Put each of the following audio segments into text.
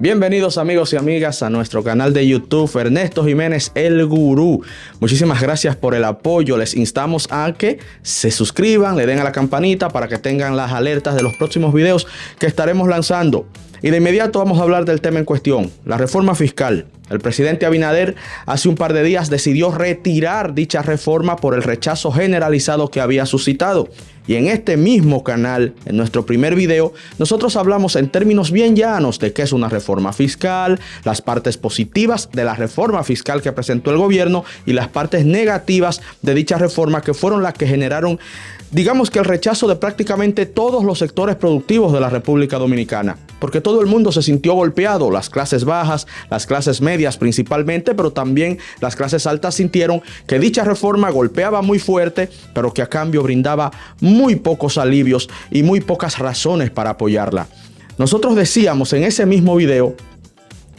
Bienvenidos amigos y amigas a nuestro canal de YouTube Ernesto Jiménez el Gurú. Muchísimas gracias por el apoyo. Les instamos a que se suscriban, le den a la campanita para que tengan las alertas de los próximos videos que estaremos lanzando. Y de inmediato vamos a hablar del tema en cuestión, la reforma fiscal. El presidente Abinader hace un par de días decidió retirar dicha reforma por el rechazo generalizado que había suscitado. Y en este mismo canal, en nuestro primer video, nosotros hablamos en términos bien llanos de qué es una reforma fiscal, las partes positivas de la reforma fiscal que presentó el gobierno y las partes negativas de dicha reforma que fueron las que generaron, digamos que el rechazo de prácticamente todos los sectores productivos de la República Dominicana. Porque todo el mundo se sintió golpeado, las clases bajas, las clases medias principalmente, pero también las clases altas sintieron que dicha reforma golpeaba muy fuerte, pero que a cambio brindaba muy pocos alivios y muy pocas razones para apoyarla. Nosotros decíamos en ese mismo video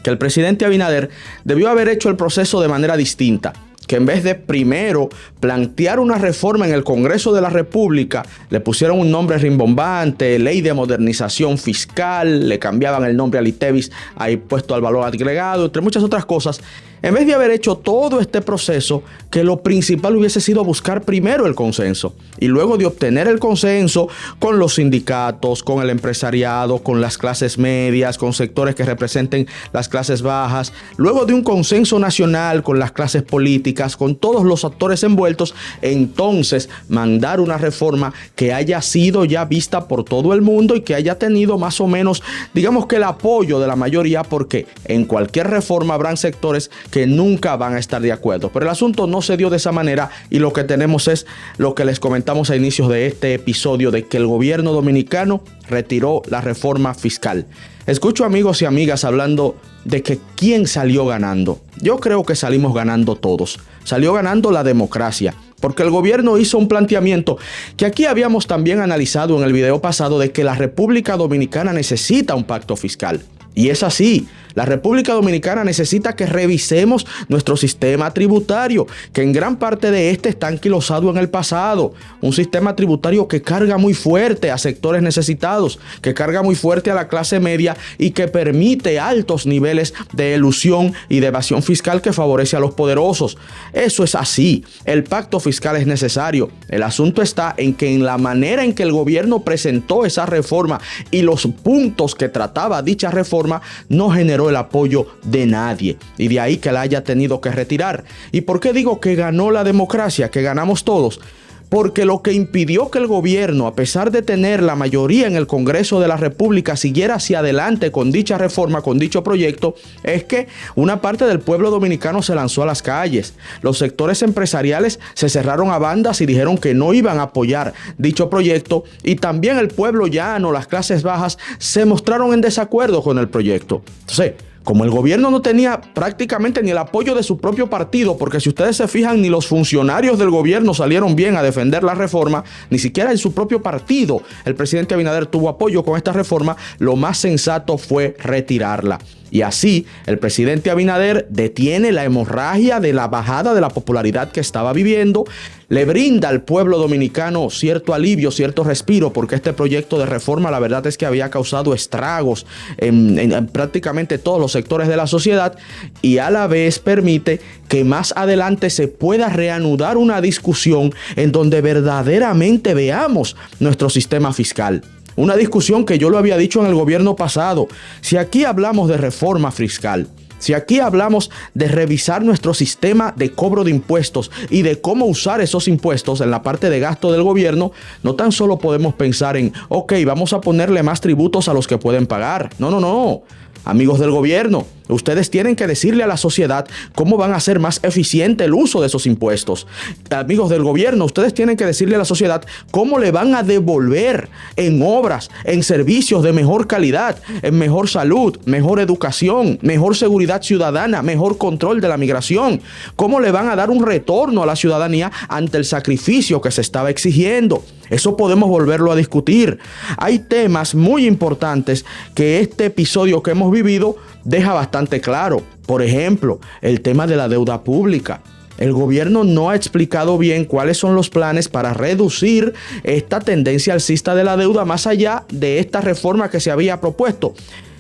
que el presidente Abinader debió haber hecho el proceso de manera distinta, que en vez de primero plantear una reforma en el Congreso de la República, le pusieron un nombre rimbombante, Ley de Modernización Fiscal, le cambiaban el nombre al ITEVIS a Impuesto al Valor Agregado, entre muchas otras cosas. En vez de haber hecho todo este proceso, que lo principal hubiese sido buscar primero el consenso y luego de obtener el consenso con los sindicatos, con el empresariado, con las clases medias, con sectores que representen las clases bajas, luego de un consenso nacional con las clases políticas, con todos los actores envueltos, entonces mandar una reforma que haya sido ya vista por todo el mundo y que haya tenido más o menos, digamos que el apoyo de la mayoría, porque en cualquier reforma habrán sectores que nunca van a estar de acuerdo. Pero el asunto no se dio de esa manera y lo que tenemos es lo que les comentamos a inicios de este episodio, de que el gobierno dominicano retiró la reforma fiscal. Escucho amigos y amigas hablando de que quién salió ganando. Yo creo que salimos ganando todos. Salió ganando la democracia, porque el gobierno hizo un planteamiento que aquí habíamos también analizado en el video pasado, de que la República Dominicana necesita un pacto fiscal. Y es así, la República Dominicana necesita que revisemos nuestro sistema tributario, que en gran parte de este está anquilosado en el pasado. Un sistema tributario que carga muy fuerte a sectores necesitados, que carga muy fuerte a la clase media y que permite altos niveles de elusión y de evasión fiscal que favorece a los poderosos. Eso es así, el pacto fiscal es necesario. El asunto está en que en la manera en que el gobierno presentó esa reforma y los puntos que trataba dicha reforma, no generó el apoyo de nadie, y de ahí que la haya tenido que retirar. ¿Y por qué digo que ganó la democracia, que ganamos todos? Porque lo que impidió que el gobierno, a pesar de tener la mayoría en el Congreso de la República, siguiera hacia adelante con dicha reforma, con dicho proyecto, es que una parte del pueblo dominicano se lanzó a las calles. Los sectores empresariales se cerraron a bandas y dijeron que no iban a apoyar dicho proyecto, y también el pueblo llano, las clases bajas, se mostraron en desacuerdo con el proyecto. Entonces, como el gobierno no tenía prácticamente ni el apoyo de su propio partido, porque si ustedes se fijan, ni los funcionarios del gobierno salieron bien a defender la reforma, ni siquiera en su propio partido el presidente Abinader tuvo apoyo con esta reforma, lo más sensato fue retirarla. Y así, el presidente Abinader detiene la hemorragia de la bajada de la popularidad que estaba viviendo, le brinda al pueblo dominicano cierto alivio, cierto respiro, porque este proyecto de reforma, la verdad es que había causado estragos en prácticamente todos los sectores de la sociedad, y a la vez permite que más adelante se pueda reanudar una discusión en donde verdaderamente veamos nuestro sistema fiscal. Una discusión que yo lo había dicho en el gobierno pasado. Si aquí hablamos de reforma fiscal, si aquí hablamos de revisar nuestro sistema de cobro de impuestos y de cómo usar esos impuestos en la parte de gasto del gobierno, no tan solo podemos pensar en, ok, vamos a ponerle más tributos a los que pueden pagar. No, no, no. Amigos del gobierno, ustedes tienen que decirle a la sociedad cómo van a hacer más eficiente el uso de esos impuestos. Amigos del gobierno, ustedes tienen que decirle a la sociedad cómo le van a devolver en obras, en servicios de mejor calidad, en mejor salud, mejor educación, mejor seguridad ciudadana, mejor control de la migración. Cómo le van a dar un retorno a la ciudadanía ante el sacrificio que se estaba exigiendo. Eso podemos volverlo a discutir. Hay temas muy importantes que este episodio que hemos vivido deja bastante claro. Por ejemplo, el tema de la deuda pública. El gobierno no ha explicado bien cuáles son los planes para reducir esta tendencia alcista de la deuda más allá de esta reforma que se había propuesto.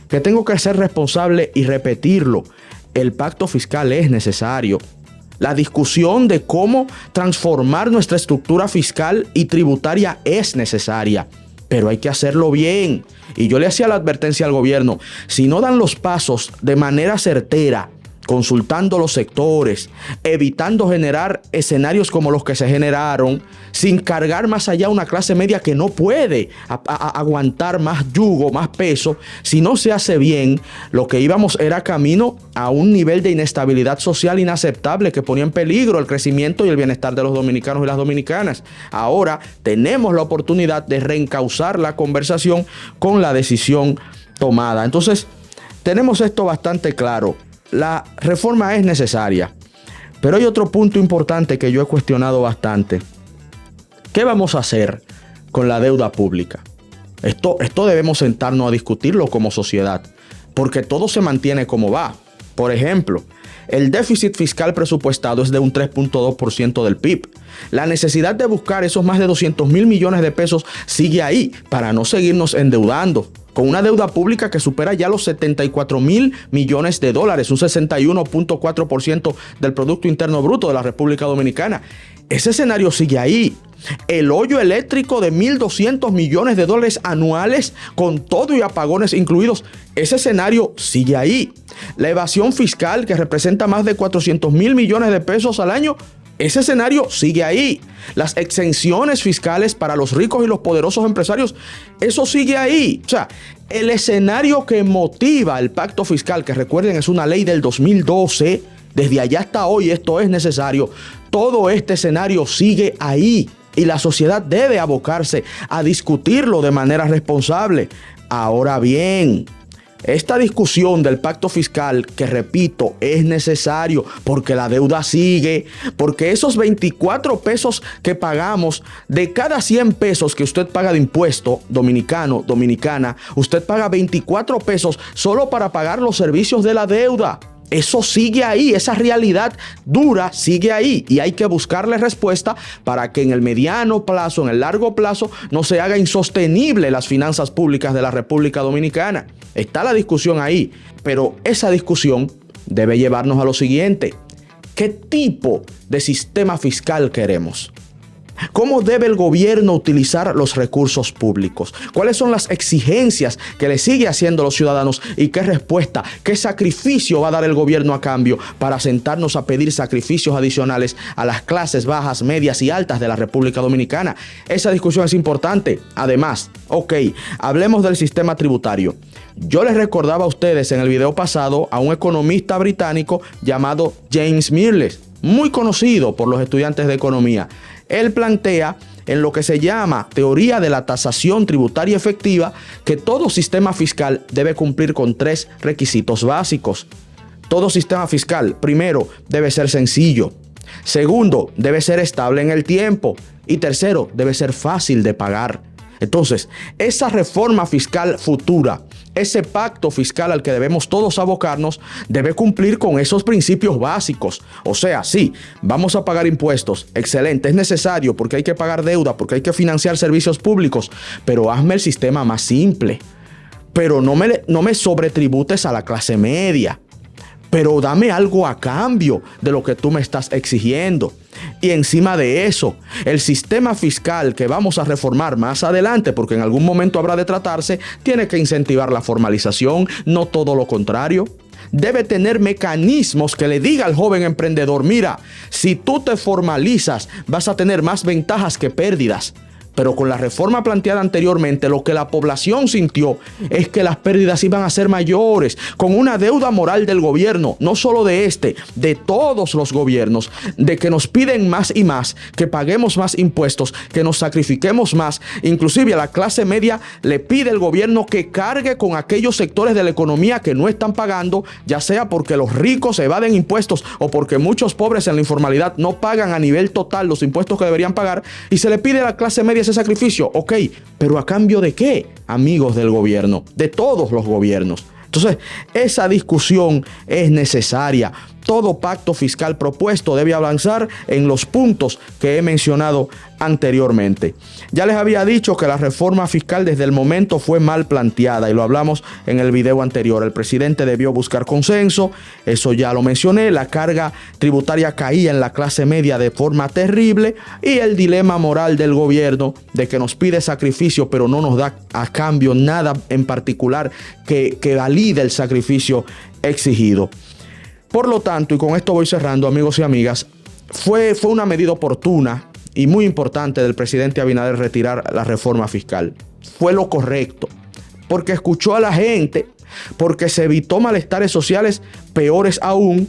que tengo que ser responsable y repetirlo. El pacto fiscal es necesario. La discusión de cómo transformar nuestra estructura fiscal y tributaria es necesaria, pero hay que hacerlo bien. Y yo le hacía la advertencia al gobierno: si no dan los pasos de manera certera, consultando los sectores, evitando generar escenarios como los que se generaron, sin cargar más allá una clase media que no puede aguantar más yugo, más peso. Si no se hace bien, lo que íbamos era camino a un nivel de inestabilidad social inaceptable que ponía en peligro el crecimiento y el bienestar de los dominicanos y las dominicanas. Ahora tenemos la oportunidad de reencauzar la conversación con la decisión tomada. Entonces, tenemos esto bastante claro. La reforma es necesaria, pero hay otro punto importante que yo he cuestionado bastante. ¿Qué vamos a hacer con la deuda pública? Esto debemos sentarnos a discutirlo como sociedad, porque todo se mantiene como va. Por ejemplo, el déficit fiscal presupuestado es de un 3.2% del PIB. La necesidad de buscar esos más de 200,000 millones de pesos sigue ahí para no seguirnos endeudando, con una deuda pública que supera ya los 74,000 millones de dólares, un 61.4% del Producto Interno Bruto de la República Dominicana. Ese escenario sigue ahí. El hoyo eléctrico de 1.200 millones de dólares anuales, con todo y apagones incluidos, ese escenario sigue ahí. La evasión fiscal, que representa más de 400,000 millones de pesos al año, ese escenario sigue ahí. Las exenciones fiscales para los ricos y los poderosos empresarios, eso sigue ahí. O sea, el escenario que motiva el pacto fiscal, que recuerden es una ley del 2012, desde allá hasta hoy esto es necesario. Todo este escenario sigue ahí y la sociedad debe abocarse a discutirlo de manera responsable. Ahora bien, esta discusión del pacto fiscal, que repito, es necesario porque la deuda sigue, porque esos 24 pesos que pagamos, de cada 100 pesos que usted paga de impuesto dominicano, dominicana, usted paga 24 pesos solo para pagar los servicios de la deuda. Eso sigue ahí, esa realidad dura sigue ahí y hay que buscarle respuesta para que en el mediano plazo, en el largo plazo, no se haga insostenible las finanzas públicas de la República Dominicana. Está la discusión ahí, pero esa discusión debe llevarnos a lo siguiente: ¿qué tipo de sistema fiscal queremos? ¿Cómo debe el gobierno utilizar los recursos públicos? ¿Cuáles son las exigencias que le sigue haciendo a los ciudadanos? ¿Y qué respuesta, qué sacrificio va a dar el gobierno a cambio para sentarnos a pedir sacrificios adicionales a las clases bajas, medias y altas de la República Dominicana? Esa discusión es importante. Además, hablemos del sistema tributario. Yo les recordaba a ustedes en el video pasado a un economista británico llamado James Mirrlees, muy conocido por los estudiantes de economía. Él plantea en lo que se llama teoría de la tasación tributaria efectiva que todo sistema fiscal debe cumplir con 3 requisitos básicos. Todo sistema fiscal, primero, debe ser sencillo. Segundo, debe ser estable en el tiempo. Y tercero, debe ser fácil de pagar. Entonces, esa reforma fiscal futura, ese pacto fiscal al que debemos todos abocarnos, debe cumplir con esos principios básicos. O sea, sí, vamos a pagar impuestos, excelente, es necesario porque hay que pagar deuda, porque hay que financiar servicios públicos, pero hazme el sistema más simple. Pero no me sobretributes a la clase media. Pero dame algo a cambio de lo que tú me estás exigiendo. Y encima de eso, el sistema fiscal que vamos a reformar más adelante, porque en algún momento habrá de tratarse, tiene que incentivar la formalización, no todo lo contrario. Debe tener mecanismos que le diga al joven emprendedor: mira, si tú te formalizas, vas a tener más ventajas que pérdidas. Pero con la reforma planteada anteriormente, lo que la población sintió es que las pérdidas iban a ser mayores, con una deuda moral del gobierno, no solo de de todos los gobiernos, de que nos piden más y más, que paguemos más impuestos, que nos sacrifiquemos más. Inclusive a la clase media le pide el gobierno que cargue con aquellos sectores de la economía que no están pagando, ya sea porque los ricos evaden impuestos o porque muchos pobres en la informalidad no pagan a nivel total los impuestos que deberían pagar, y se le pide a la clase media ese sacrificio. Pero ¿a cambio de qué, amigos del gobierno? De todos los gobiernos. Entonces, esa discusión es necesaria. todo pacto fiscal propuesto debe avanzar en los puntos que he mencionado anteriormente. Ya les había dicho que la reforma fiscal desde el momento fue mal planteada y lo hablamos en el video anterior. El presidente debió buscar consenso, eso ya lo mencioné. La carga tributaria caía en la clase media de forma terrible y el dilema moral del gobierno de que nos pide sacrificio pero no nos da a cambio nada en particular que valide el sacrificio exigido. Por lo tanto, y con esto voy cerrando, amigos y amigas, fue una medida oportuna y muy importante del presidente Abinader retirar la reforma fiscal. Fue lo correcto, porque escuchó a la gente, porque se evitó malestares sociales peores aún,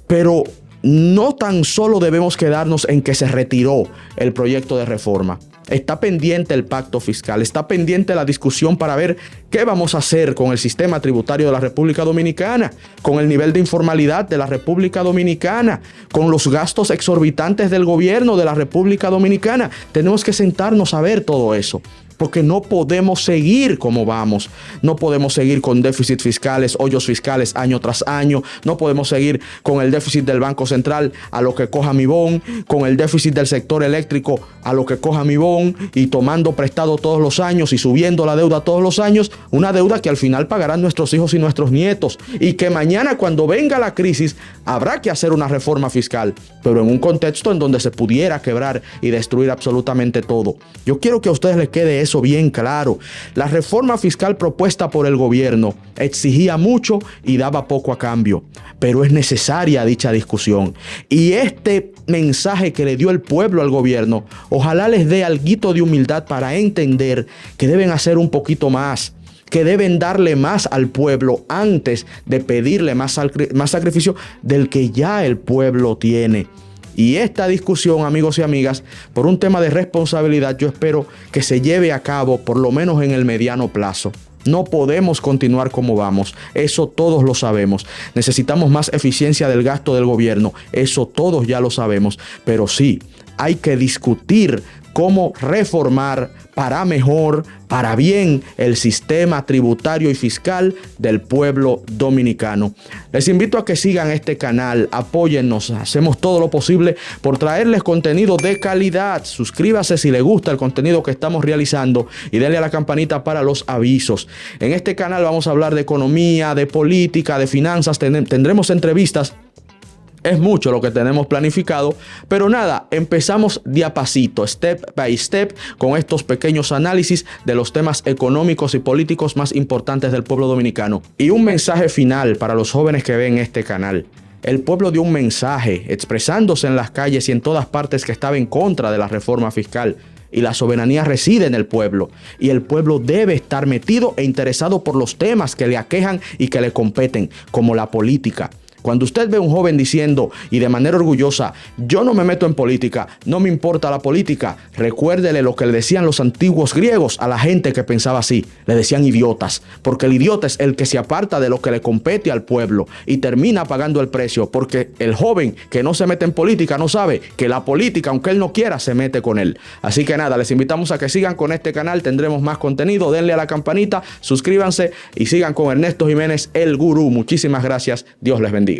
pero no tan solo debemos quedarnos en que se retiró el proyecto de reforma. Está pendiente el pacto fiscal, está pendiente la discusión para ver qué vamos a hacer con el sistema tributario de la República Dominicana, con el nivel de informalidad de la República Dominicana, con los gastos exorbitantes del gobierno de la República Dominicana. Tenemos que sentarnos a ver todo eso, porque no podemos seguir como vamos. No podemos seguir con déficits fiscales, hoyos fiscales año tras año. No podemos seguir con el déficit del Banco Central a lo que coja mi bon, con el déficit del sector eléctrico a lo que coja mi bon y tomando prestado todos los años y subiendo la deuda todos los años. Una deuda que al final pagarán nuestros hijos y nuestros nietos y que mañana cuando venga la crisis habrá que hacer una reforma fiscal, pero en un contexto en donde se pudiera quebrar y destruir absolutamente todo. Yo quiero que a ustedes les quede eso bien claro. La reforma fiscal propuesta por el gobierno exigía mucho y daba poco a cambio, pero es necesaria dicha discusión. Y este mensaje que le dio el pueblo al gobierno, ojalá les dé alguito de humildad para entender que deben hacer un poquito más, que deben darle más al pueblo antes de pedirle más sacrificio del que ya el pueblo tiene. Y esta discusión, amigos y amigas, por un tema de responsabilidad, yo espero que se lleve a cabo por lo menos en el mediano plazo. No podemos continuar como vamos, eso todos lo sabemos. Necesitamos más eficiencia del gasto del gobierno, eso todos ya lo sabemos. Pero sí, hay que discutir cómo reformar para mejor, para bien, el sistema tributario y fiscal del pueblo dominicano. Les invito a que sigan este canal, apóyennos, hacemos todo lo posible por traerles contenido de calidad. Suscríbase si le gusta el contenido que estamos realizando y denle a la campanita para los avisos. En este canal vamos a hablar de economía, de política, de finanzas, tendremos entrevistas. Es mucho lo que tenemos planificado, pero nada, empezamos de a pasito, step by step, con estos pequeños análisis de los temas económicos y políticos más importantes del pueblo dominicano. Y un mensaje final para los jóvenes que ven este canal. El pueblo dio un mensaje expresándose en las calles y en todas partes que estaba en contra de la reforma fiscal. Y la soberanía reside en el pueblo. Y el pueblo debe estar metido e interesado por los temas que le aquejan y que le competen, como la política. Cuando usted ve a un joven diciendo y de manera orgullosa, yo no me meto en política, no me importa la política, recuérdele lo que le decían los antiguos griegos a la gente que pensaba así. Le decían idiotas, porque el idiota es el que se aparta de lo que le compete al pueblo y termina pagando el precio, porque el joven que no se mete en política no sabe que la política, aunque él no quiera, se mete con él. Así que nada, les invitamos a que sigan con este canal, tendremos más contenido, denle a la campanita, suscríbanse y sigan con Ernesto Jiménez, el Gurú. Muchísimas gracias, Dios les bendiga.